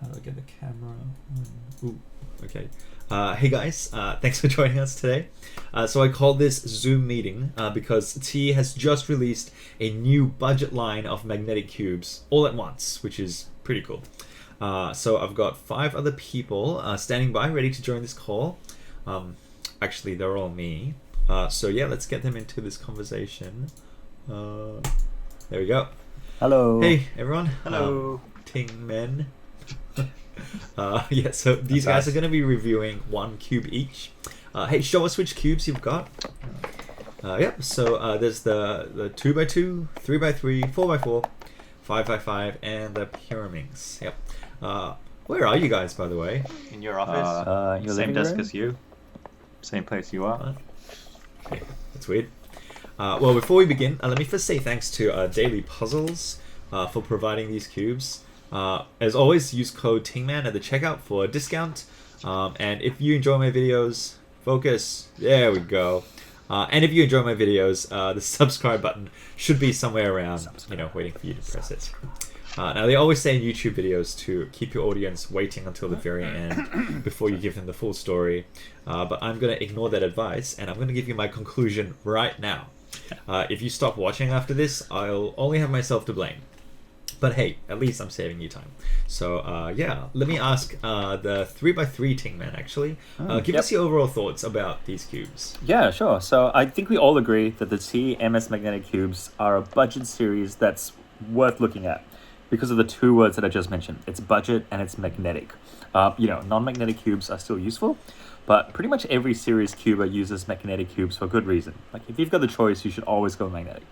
How do I get the camera? Ooh, okay. Hey guys, thanks for joining us today. So I call this Zoom meeting because Qiyi has just released a new budget line of magnetic cubes all at once, which is pretty cool. So I've got 5 other people standing by, ready to join this call. Actually, they're all me. So yeah, let's get them into this conversation. There we go. Hello. Hey everyone. Hello. Tingmen. Yeah, so these guys are going to be reviewing 1 cube each. Hey, show us which cubes you've got. Yep, so there's the 2x2, 3x3, 4x4, 5x5, and the Pyraminx. Yep. Where are you guys, by the way? In your office. Your Same living desk room? as you. Same place you are. Okay, that's weird. Well, before we begin, let me first say thanks to Daily Puzzles for providing these cubes. As always, use code Tingman at the checkout for a discount. And if you enjoy my videos, focus. There we go. And if you enjoy my videos, the subscribe button should be somewhere around, waiting for you to press it. Now, they always say in YouTube videos to keep your audience waiting until the very end before you give them the full story. But I'm going to ignore that advice, and I'm going to give you my conclusion right now. If you stop watching after this, I'll only have myself to blame. But hey, at least I'm saving you time. So yeah, let me ask the 3x3 Tingman actually. Give us your overall thoughts about these cubes. Yeah, sure. So I think we all agree that the TMS magnetic cubes are a budget series that's worth looking at because of the 2 words that I just mentioned. It's budget and it's magnetic. Non-magnetic cubes are still useful, but pretty much every series cuber uses magnetic cubes for good reason. Like if you've got the choice, you should always go magnetic.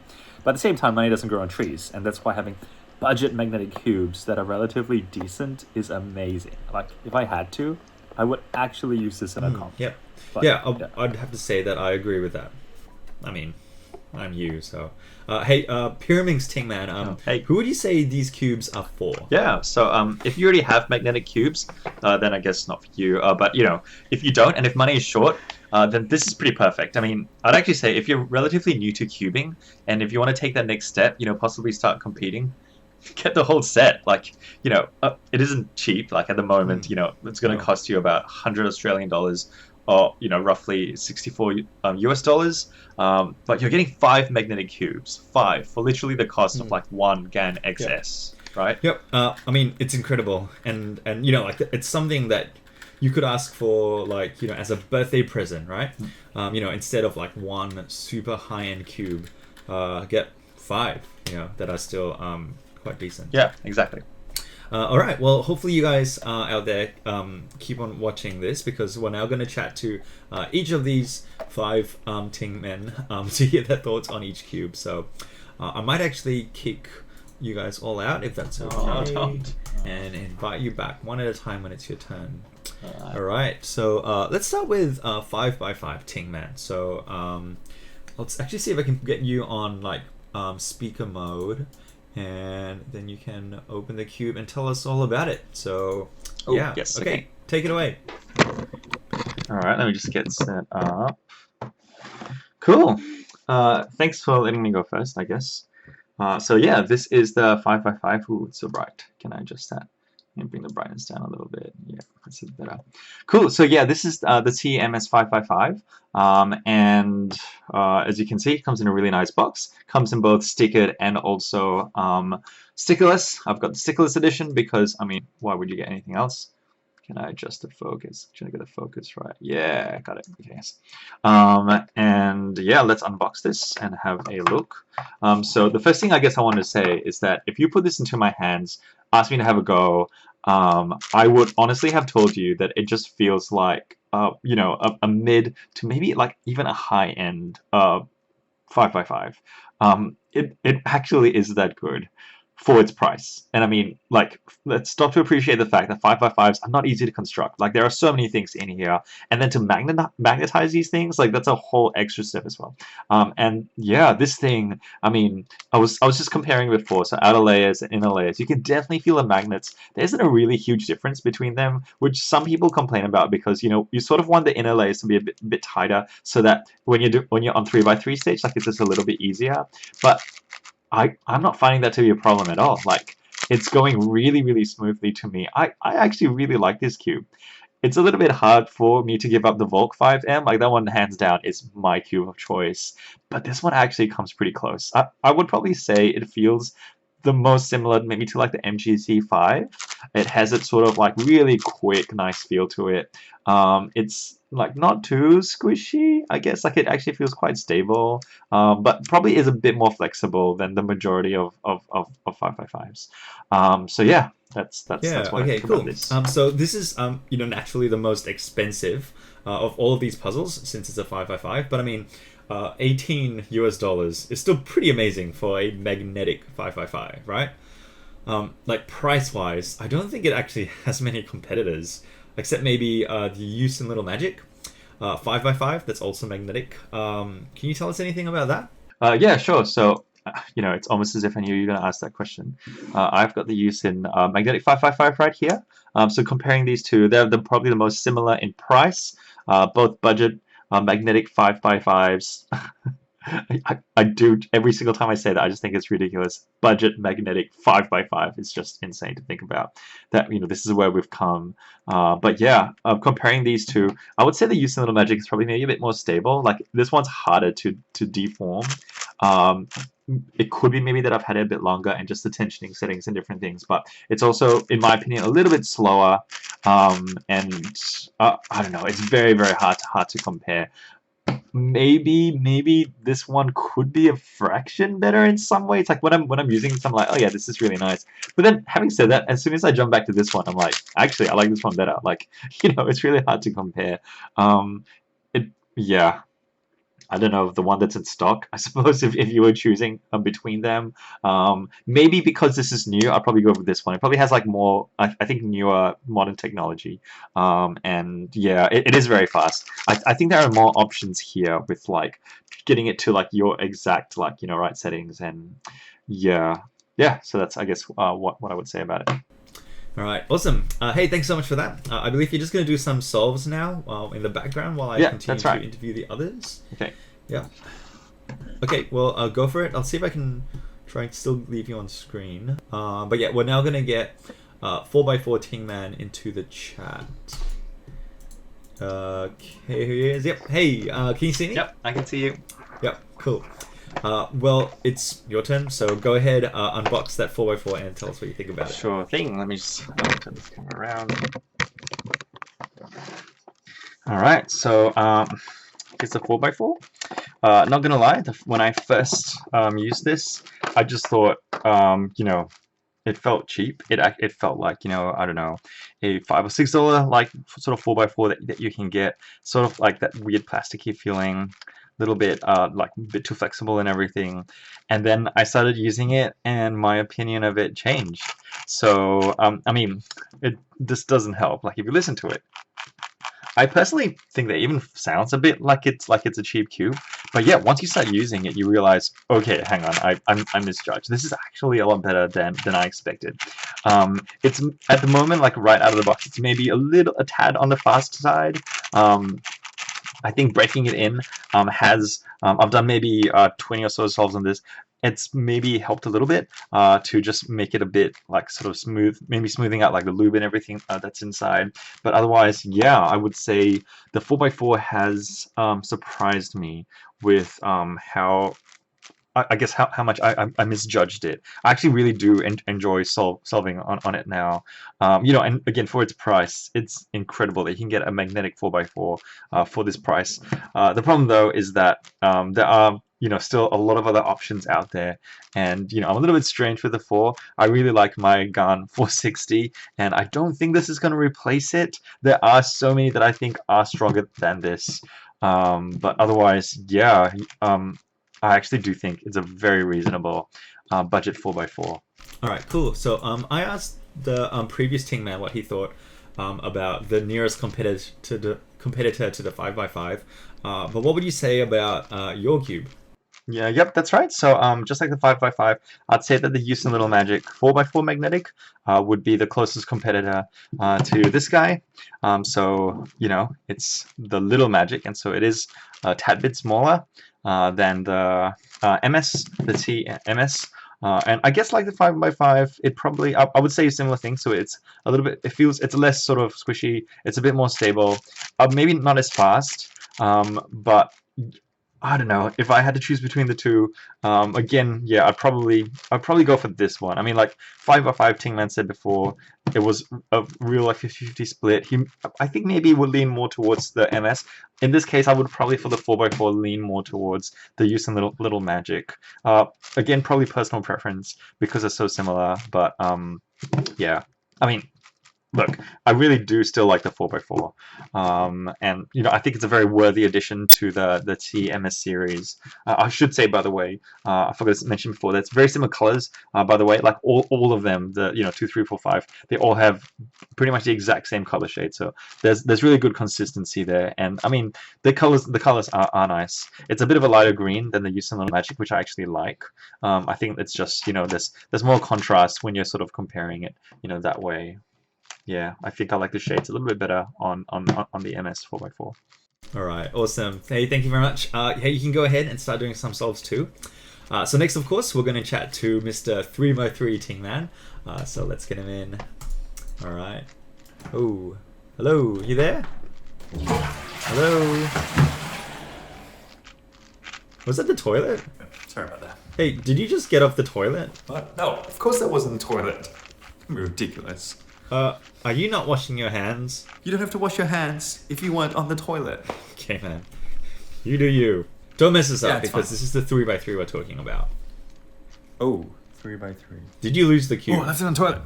But at the same time, money doesn't grow on trees, and that's why having budget magnetic cubes that are relatively decent is amazing. Like if I had to, I would actually use this in a comp. Yep. But, I'd have to say that I agree with that. I mean, I'm you, so. Hey, Pyraminx Tingman, Hey. who would you say these cubes are for? Yeah, so if you already have magnetic cubes, then I guess not for you. But if you don't, and if money is short, then this is pretty perfect. I mean, I'd actually say if you're relatively new to cubing, and if you want to take that next step, possibly start competing, get the whole set. Like, it isn't cheap. Like at the moment, it's going to cost you about 100 Australian dollars, or roughly 64 US dollars. But you're getting 5 magnetic cubes, 5 for literally the cost of like 1 GAN XS, right? Yep. I mean, it's incredible, and it's something that you could ask for, like, as a birthday present, right? Instead of like 1 super high-end cube, get 5, that are still quite decent. Yeah, exactly. All right. Well, hopefully you guys out there keep on watching this, because we're now going to chat to each of these 5 Tingmen to hear their thoughts on each cube. So I might actually kick you guys all out if that's okay, don't. and invite you back one at a time when it's your turn. All right. So let's start with 5x5 Tingman. So let's actually see if I can get you on like speaker mode. And then you can open the cube and tell us all about it. So, yeah. Yes, okay, take it away. All right, let me just get set up. Cool. Thanks for letting me go first, I guess. So yeah, this is the 5x5. Ooh, it's so bright. Can I adjust that? And bring the brightness down a little bit. Yeah, that's better. Cool. So yeah, this is the TMS 5x5. And as you can see, it comes in a really nice box. Comes in both stickered and also stickerless. I've got the stickerless edition because, I mean, why would you get anything else? Can I adjust the focus? Should I get the focus right? Yeah, got it. Okay, yes. And yeah, let's unbox this and have a look. So the first thing I guess I want to say is that if you put this into my hands, ask me to have a go, I would honestly have told you that it just feels like a mid to maybe like even a high-end 5x5. It actually is that good for its price. And I mean, like, let's stop to appreciate the fact that 5x5s are not easy to construct. Like, there are so many things in here, and then to magnetize these things, like, that's a whole extra step as well. And yeah, this thing, I mean, I was just comparing before, so outer layers and inner layers, you can definitely feel the magnets. There isn't a really huge difference between them, which some people complain about because, you sort of want the inner layers to be a bit tighter so that when you're on 3x3 stage, like, it's just a little bit easier. But I'm not finding that to be a problem at all. Like, it's going really, really smoothly to me. I actually really like this cube. It's a little bit hard for me to give up the Volk 5M. Like, that one, hands down, is my cube of choice. But this one actually comes pretty close. I would probably say it feels the most similar maybe to like the MGC5. It has its sort of like really quick, nice feel to it. It's like not too squishy, I guess. Like, it actually feels quite stable, but probably is a bit more flexible than the majority of 555s. So yeah, that's what I think about this. So this is naturally the most expensive of all of these puzzles since it's a 555. But I mean, $18 is still pretty amazing for a magnetic 555, right? Like, price-wise, I don't think it actually has many competitors, except maybe the Use in Little Magic 5x5 that's also magnetic. Can you tell us anything about that? Yeah, sure. So, it's almost as if I knew you were going to ask that question. I've got the Use in magnetic 5x5 right here. So comparing these two, they're probably the most similar in price, both budget magnetic 5x5s. I do, every single time I say that, I just think it's ridiculous. Budget magnetic 5x5 is just insane to think about. That, this is where we've come. But yeah, comparing these two, I would say the Use in Little Magic is probably maybe a bit more stable. Like, this one's harder to deform. It could be maybe that I've had it a bit longer and just the tensioning settings and different things, but it's also, in my opinion, a little bit slower. And I don't know, it's very, very hard to compare. Maybe this one could be a fraction better in some ways. Like, when I'm using this, I'm like, oh yeah, this is really nice. But then, having said that, as soon as I jump back to this one, I'm like, actually, I like this one better. Like, it's really hard to compare. Yeah. I don't know, the one that's in stock, I suppose, if you were choosing between them. Maybe because this is new, I'll probably go with this one. It probably has like more, I think, newer modern technology. And yeah, it is very fast. I think there are more options here with like getting it to like your exact like, right settings. And yeah. So that's, I guess, what I would say about it. All right, awesome. Hey, thanks so much for that. I believe you're just going to do some solves now in the background while I continue to interview the others. Okay. Yeah. Okay, well, I'll go for it. I'll see if I can try and still leave you on screen. But yeah, we're now going to get 4x4 Tingman into the chat. Okay, here he is. Yep. Hey, can you see me? Yep, I can see you. Yep, cool. Well, it's your turn, so go ahead, unbox that 4x4 and tell us what you think about it. Sure thing. Let me just turn this camera around. Alright, so it's a 4x4. Not gonna lie, when I first used this, I just thought, it felt cheap. It felt like, I don't know, a $5 or $6 like sort of 4x4 that you can get, sort of like that weird plasticky feeling. Little bit like a bit too flexible and everything, and then I started using it and my opinion of it changed. So I mean, this doesn't help. Like, if you listen to it, I personally think that even sounds a bit like it's a cheap cube. But yeah, once you start using it, you realize, okay, hang on, I misjudged. This is actually a lot better than I expected. It's at the moment, like right out of the box, it's maybe a tad on the fast side. I think breaking it in has, I've done maybe 20 or so solves on this. It's maybe helped a little bit to just make it a bit like sort of smooth, maybe smoothing out like the lube and everything that's inside. But otherwise, yeah, I would say the 4x4 has surprised me with how, I guess, how much I misjudged it. I actually really do enjoy solving on it now. And again, for its price, it's incredible that you can get a magnetic 4x4 for this price. The problem, though, is that there are still a lot of other options out there, and I'm a little bit strange with the 4. I really like my Garn 460, and I don't think this is going to replace it. There are so many that I think are stronger than this, but otherwise, yeah. I actually do think it's a very reasonable budget 4x4. All right, cool. So I asked the previous Tingman what he thought about the nearest competitor to the 5x5. But what would you say about your cube? Yeah, yep, that's right. So just like the 5x5, I'd say that the Use in Little Magic 4x4 magnetic would be the closest competitor to this guy. So, it's the Little Magic, and so it is a tad bit smaller than the MS, the TMS. And I guess like the 5x5, it probably I would say a similar thing. So it's a little bit, it's less sort of squishy. It's a bit more stable. Maybe not as fast, but I don't know. If I had to choose between the two, again, yeah, I'd probably go for this one. I mean, like 5x5, Tingman said before, it was a real like 50-50 split. I think maybe he would lean more towards the MS. In this case, I would probably for the 4x4 lean more towards the use and little magic. Again, probably personal preference because they're so similar. But yeah, I mean, look, I really do still like the 4x4, and I think it's a very worthy addition to the TMS series. I should say, by the way, I forgot to mention before, that's very similar colors. By the way, like all of them, the 2, 3, 4, 5, they all have pretty much the exact same color shade. So there's really good consistency there, and I mean the colors are nice. It's a bit of a lighter green than the Use and Little Magic, which I actually like. I think it's just there's more contrast when you're sort of comparing it that way. Yeah, I think I like the shades a little bit better on the MS 4x4. All right, awesome. Hey, thank you very much. Hey, you can go ahead and start doing some solves too. So next, of course, we're going to chat to Mr. 3x3 Tingman. So let's get him in. All right. Oh, hello, you there? Hello. Was that the toilet? Sorry about that. Hey, did you just get off the toilet? What? No, of course that wasn't the toilet. Ridiculous. Are you not washing your hands? You don't have to wash your hands if you weren't on the toilet. Okay, man. You do you. Don't mess this up it's because fine. This is the 3x3 we're talking about. Oh, 3x3. Did you lose the cube? Oh, that's in the toilet.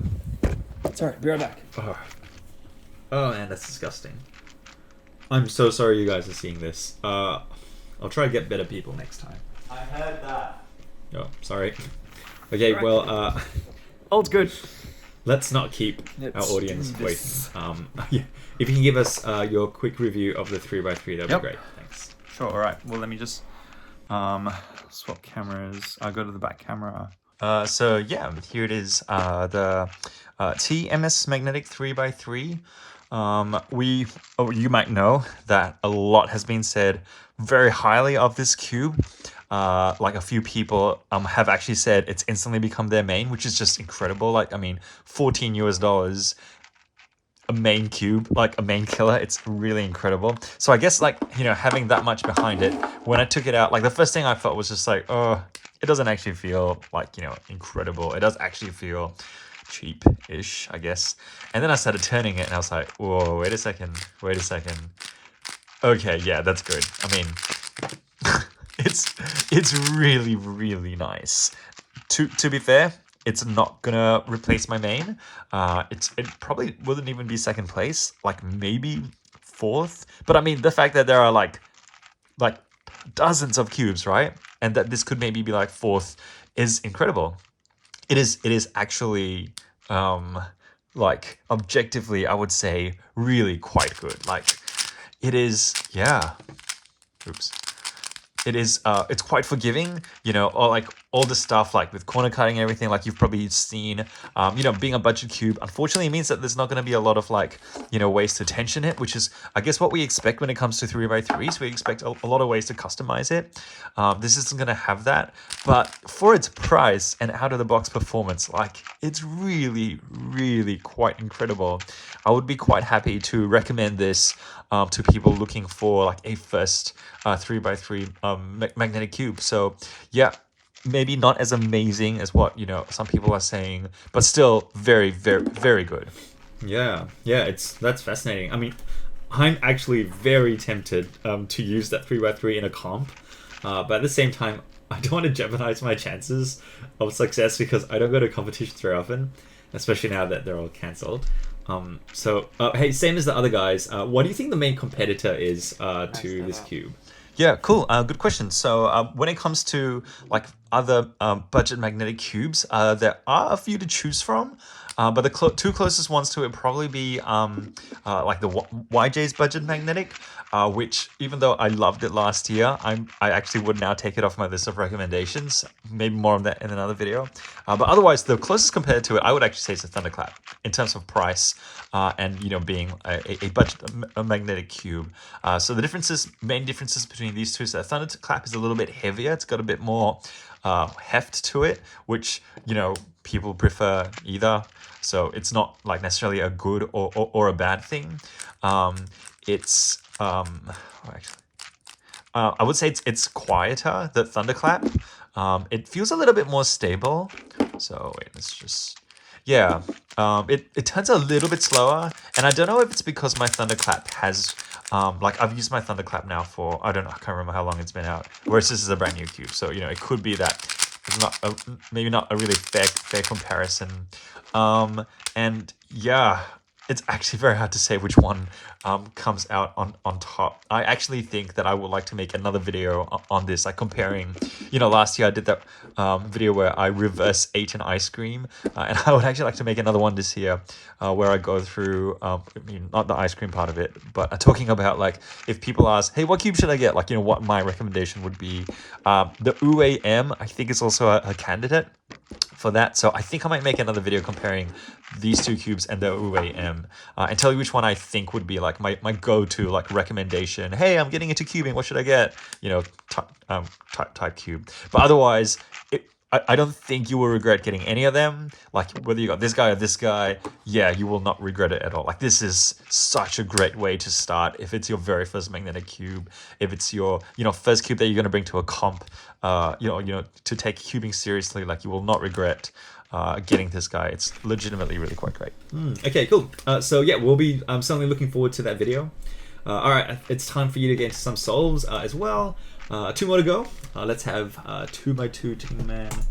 Sorry, be right back. Oh man, that's disgusting. I'm so sorry you guys are seeing this. I'll try to get better people next time. I heard that. Oh, sorry. Okay, well, All's good. let's not keep Let's our audience do this. waiting. Yeah, if you can give us your quick review of the 3x3, that'd Yep. be great. Thanks. Sure, alright. Well, let me just swap cameras. I'll go to the back camera. So yeah, here it is, the TMS Magnetic 3x3. You might know that a lot has been said very highly of this cube. Like a few people have actually said it's instantly become their main, which is just incredible. Like, I mean, $14 US, a main cube, like a main killer, it's really incredible. So I guess like, having that much behind it, when I took it out, like the first thing I felt was just like, oh, it doesn't actually feel like, incredible. It does actually feel cheap-ish, I guess. And then I started turning it and I was like, whoa, wait a second. Okay, yeah, that's good. I mean, it's really, really nice. To be fair, it's not gonna replace my main. It probably wouldn't even be second place, like maybe fourth. But I mean, the fact that there are like dozens of cubes, right? And that this could maybe be like fourth is incredible. It is actually like objectively, I would say really quite good. Like it is, yeah. Oops. It is, it's quite forgiving, or like all the stuff like with corner cutting and everything, like you've probably seen, being a budget cube, unfortunately it means that there's not going to be a lot of like, ways to tension it, which is, I guess, what we expect when it comes to 3x3s. We expect a lot of ways to customize it. This isn't going to have that, but for its price and out of the box performance, like it's really, really quite incredible. I would be quite happy to recommend this to people looking for like a first 3x3 magnetic cube. So yeah, maybe not as amazing as what some people are saying, but still very, very, very good. Yeah, that's fascinating. I mean, I'm actually very tempted to use that 3x3 in a comp, but at the same time, I don't want to jeopardize my chances of success because I don't go to competitions very often, especially now that they're all cancelled. Hey, same as the other guys, what do you think the main competitor is to this cube? Yeah, cool. Good question. So when it comes to like other budget magnetic cubes, there are a few to choose from. But the two closest ones to it probably be like the YJ's budget magnetic, which even though I loved it last year, I actually would now take it off my list of recommendations. Maybe more on that in another video. But otherwise, the closest compared to it, I would actually say it's a Thunderclap in terms of price and being a budget a magnetic cube. So the main differences between these two is that Thunderclap is a little bit heavier. It's got a bit more heft to it, which, you know, people prefer either. So it's not like necessarily a good or a bad thing. It's actually, I would say it's quieter, the Thunderclap. It feels a little bit more stable. So wait, let's just, yeah. It turns a little bit slower, and I don't know if it's because my Thunderclap has, like I've used my Thunderclap now for, I don't know, I can't remember how long it's been out. Whereas this is a brand new cube, so you know it could be that it's not maybe not a really fair comparison. And yeah, it's actually very hard to say which one comes out on top. I actually think that I would like to make another video on this, like comparing, you know, last year I did that video where I reverse ate an ice cream, and I would actually like to make another one this year where I go through, I mean, not the ice cream part of it, but talking about like if people ask, hey, what cube should I get? Like, you know, what my recommendation would be. The UAM, I think is also a candidate for that. So I think I might make another video comparing these two cubes and the UAM and tell you which one I think would be like my go-to like recommendation. Hey, I'm getting into cubing. What should I get? You know, type cube. But otherwise, I don't think you will regret getting any of them. Like whether you got this guy or this guy, yeah, you will not regret it at all. Like this is such a great way to start. If it's your very first magnetic cube, if it's your, you know, first cube that you're going to bring to a comp, you know, to take cubing seriously, like you will not regret getting this guy. It's legitimately really quite great. Okay, cool. So yeah, we'll be certainly looking forward to that video. All right, it's time for you to get into some solves as well. 2 more to go. Let's have 2x2 Tingman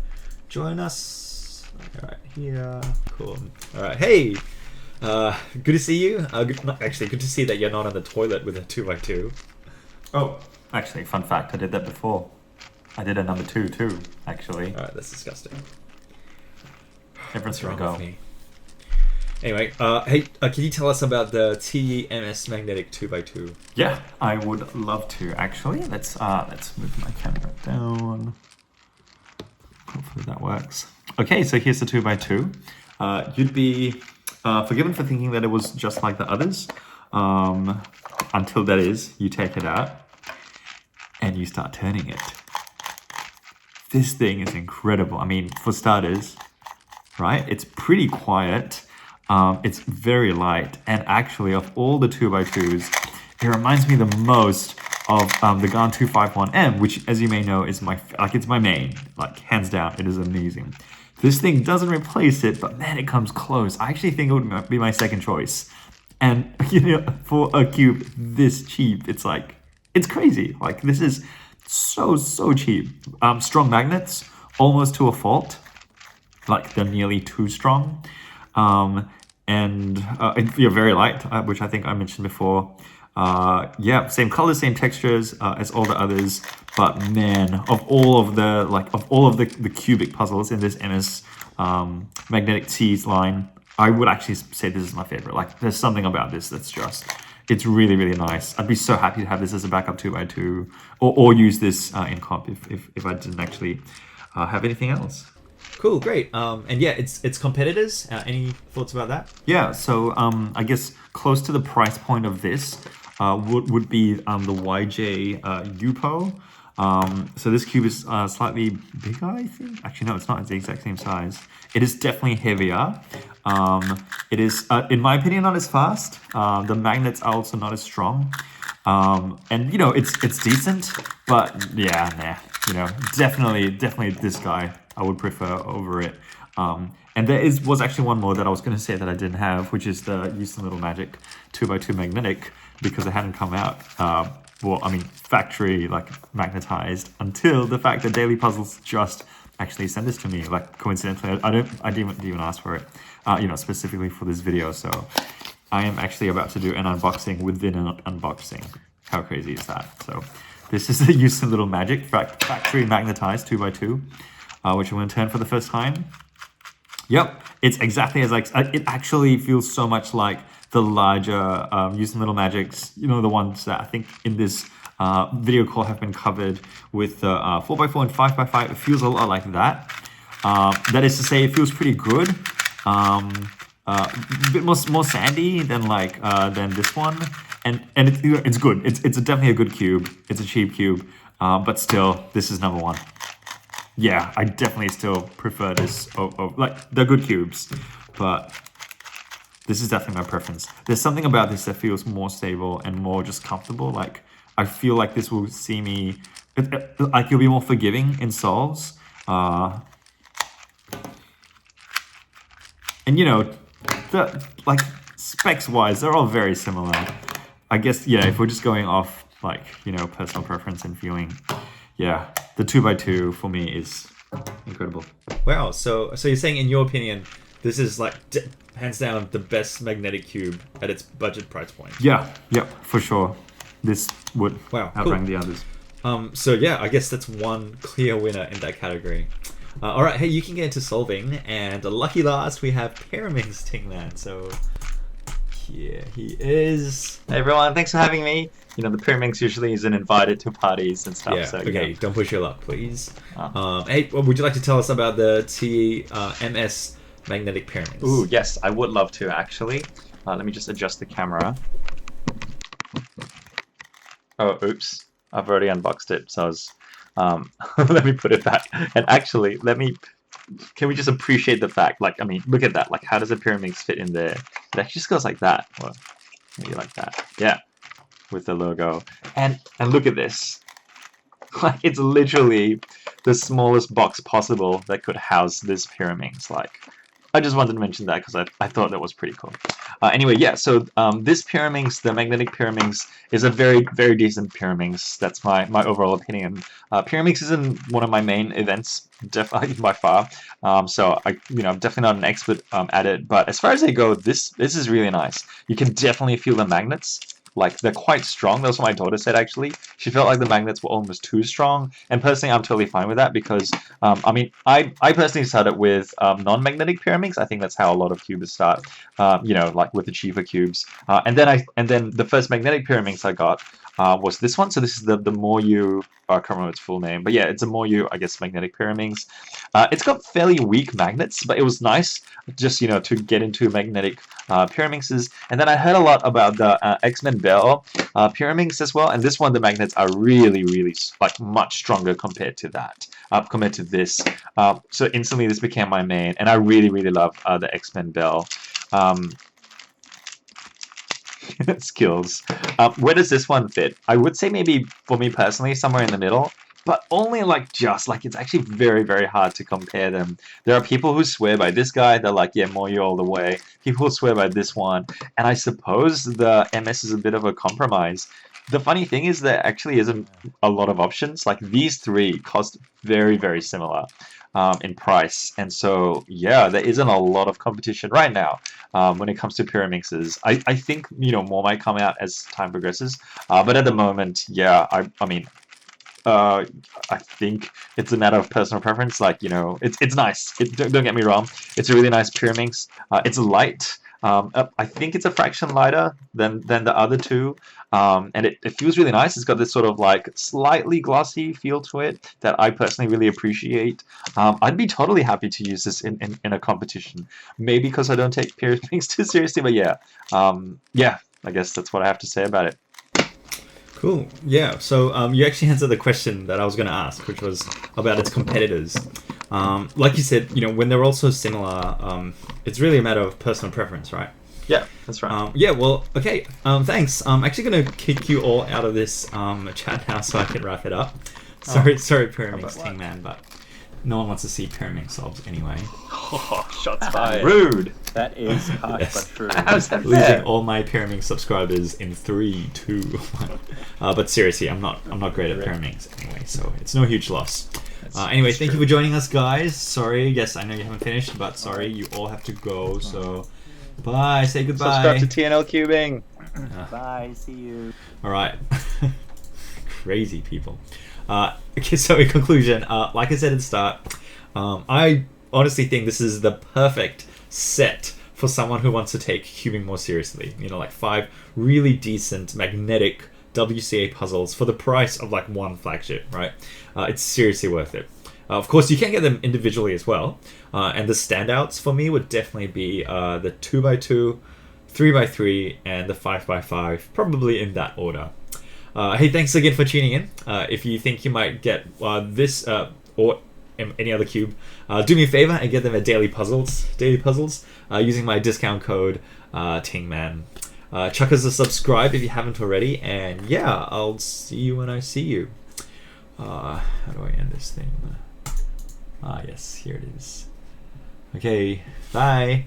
join us. All right, here. Cool. All right, hey. Good to see you. Actually, good to see that you're not on the toilet with a 2x2. Oh, actually, fun fact, I did that before. I did a number 2 too, actually. All right, that's disgusting. Everyone's What's gonna wrong go. with me? Anyway, hey, can you tell us about the Qiyi MS Magnetic 2x2? Yeah, I would love to actually. Let's move my camera down. Hopefully that works. Okay, so here's the 2x2. You'd be forgiven for thinking that it was just like the others, until that is, you take it out and you start turning it. This thing is incredible. I mean, for starters, right? It's pretty quiet. It's very light, and actually, of all the 2x2s, it reminds me the most of the GAN 251M, which, as you may know, is it's my main, like hands down. It is amazing. This thing doesn't replace it, but man, it comes close. I actually think it would be my second choice. And you know, for a cube this cheap, it's like it's crazy. Like this is so cheap. Strong magnets, almost to a fault. Like they're nearly too strong. And you're very light, which I think I mentioned before. Yeah, same colors, same textures as all the others. But man, of all of the cubic puzzles in this MS Magnetic T's line, I would actually say this is my favorite. Like, there's something about this that's it's really, really nice. I'd be so happy to have this as a backup 2x2, or use this in comp if I didn't actually have anything else. Cool, great. And yeah, it's competitors. Any thoughts about that? Yeah, so I guess close to the price point of this would be the YJ Yupo. So this cube is slightly bigger, I think. Actually, no, it's not. It's the exact same size. It is definitely heavier. It is, in my opinion, not as fast. The magnets are also not as strong. And you know, it's decent, but yeah, nah. You know, definitely this guy I would prefer over it. And there was actually one more that I was going to say that I didn't have, which is the Houston Little Magic 2x2 Magnetic, because it hadn't come out. Well, I mean, factory like magnetized until the fact that Daily Puzzles just actually sent this to me. Like coincidentally, I didn't even ask for it. You know, specifically for this video. So I am actually about to do an unboxing within an unboxing. How crazy is that? So this is the Houston Little Magic factory magnetized 2x2, which I'm going to turn for the first time. Yep, it's exactly as like it actually feels so much like the larger Houston Little Magics. You know, the ones that I think in this video call have been covered with 4x4 and 5x5. It feels a lot like that. That is to say, it feels pretty good. A bit more sandy than than this one, and it's good. It's definitely a good cube. It's a cheap cube, but still, this is number one. yeah, I definitely still prefer this. Like, they're good cubes, but this is definitely my preference. There's something about this that feels more stable and more just comfortable. Like, I feel like this will see me, like, you'll be more forgiving in solves. And you know, like specs wise, they're all very similar. I guess, yeah, if we're just going off like, you know, personal preference and feeling, yeah, the 2x2 for me is incredible. Wow, so you're saying, in your opinion, this is like hands down the best magnetic cube at its budget price point? Yeah, yep, for sure. This would outrank the others. So yeah, I guess that's one clear winner in that category. All right, hey, you can get into solving, and lucky last we have Pyraminx Tingman. So here he is. Hey everyone, thanks for having me. You know, the Pyraminx usually isn't invited to parties and stuff. Yeah, so, okay, don't push your luck, please. Hey, would you like to tell us about the Qiyi MS magnetic Pyraminx? Ooh, yes, I would love to actually. Let me just adjust the camera. Oh, oops. I've already unboxed it, so I was... let me put it back. And actually, can we just appreciate the fact, like, I mean, look at that. Like, how does a Pyraminx fit in there? It actually just goes like that. Or maybe like that. Yeah. With the logo. And look at this. Like, it's literally the smallest box possible that could house this Pyraminx. Like, I just wanted to mention that because I thought that was pretty cool. Anyway, yeah, so this Pyraminx, the magnetic Pyraminx, is a very, very decent Pyraminx. That's my overall opinion. Pyraminx isn't one of my main events, definitely by far. So I'm definitely not an expert at it. But as far as they go, this is really nice. You can definitely feel the magnets. Like, they're quite strong. That's what my daughter said, actually. She felt like the magnets were almost too strong. And personally, I'm totally fine with that because, I mean, I personally started with non-magnetic Pyraminx. I think that's how a lot of cubers start, like with the cheaper cubes. And then the first magnetic Pyraminx I got was this one. So this is the Moyu, I can't remember its full name. But yeah, it's a Moyu, I guess, magnetic Pyraminx. It's got fairly weak magnets, but it was nice just, to get into magnetic Pyraminxes. And then I heard a lot about the X-Men Bell Pyraminx as well. And this one, the magnets are really, really like much stronger compared to that, compared to this. So instantly this became my main. And I really, really love the X-Men Bell. Skills. Where does this one fit? I would say maybe for me personally somewhere in the middle, but only it's actually very, very hard to compare them. There are people who swear by this guy. They're like, yeah, Moyu all the way. People who swear by this one, and I suppose the MS is a bit of a compromise. The funny thing is there actually isn't a lot of options. Like, these three cost very, very similar in price, and so yeah, there isn't a lot of competition right now when it comes to Pyraminxes. I think more might come out as time progresses, but at the moment, yeah, I mean, I think it's a matter of personal preference. Like, it's nice. Don't get me wrong. It's a really nice Pyraminx. It's light. I think it's a fraction lighter than the other two, and it feels really nice. It's got this sort of like slightly glossy feel to it that I personally really appreciate. I'd be totally happy to use this in a competition, maybe because I don't take Pyraminx too seriously, but yeah, I guess that's what I have to say about it. Cool. Yeah. So you actually answered the question that I was going to ask, which was about its competitors. Like you said, when they're all so similar, it's really a matter of personal preference, right? Yeah, that's right. Yeah. Well, okay. Thanks. I'm actually going to kick you all out of this chat now so I can wrap it up. Sorry, Pyraminx Tingman, but no one wants to see Pyraminx solves anyway. Oh, shots fired. Rude. That is harsh, Yes. but true. How's that Losing fair? all my Pyraminx subscribers in 3, 2, 1. But seriously, I'm not great at Pyraminx anyway, so it's no huge loss. Anyway, thank you for joining us, guys. Sorry, yes, I know you haven't finished, but sorry, you all have to go. So, bye. Say goodbye. Subscribe to TNL Cubing. Bye. See you. All right. Crazy people. Okay, so in conclusion, like I said at the start, I honestly think this is the perfect set for someone who wants to take cubing more seriously. Like 5 really decent magnetic WCA puzzles for the price of like one flagship, right? It's seriously worth it. Of course, you can get them individually as well. And the standouts for me would definitely be the 2x2, 3x3, and the 5x5, probably in that order. Hey, thanks again for tuning in. If you think you might get this, or any other cube, do me a favor and get them at Daily Puzzles using my discount code Tingman. Chuck us a subscribe if you haven't already, and yeah, I'll see you when I see you. How do I end this thing? Yes, here it is. Okay, bye.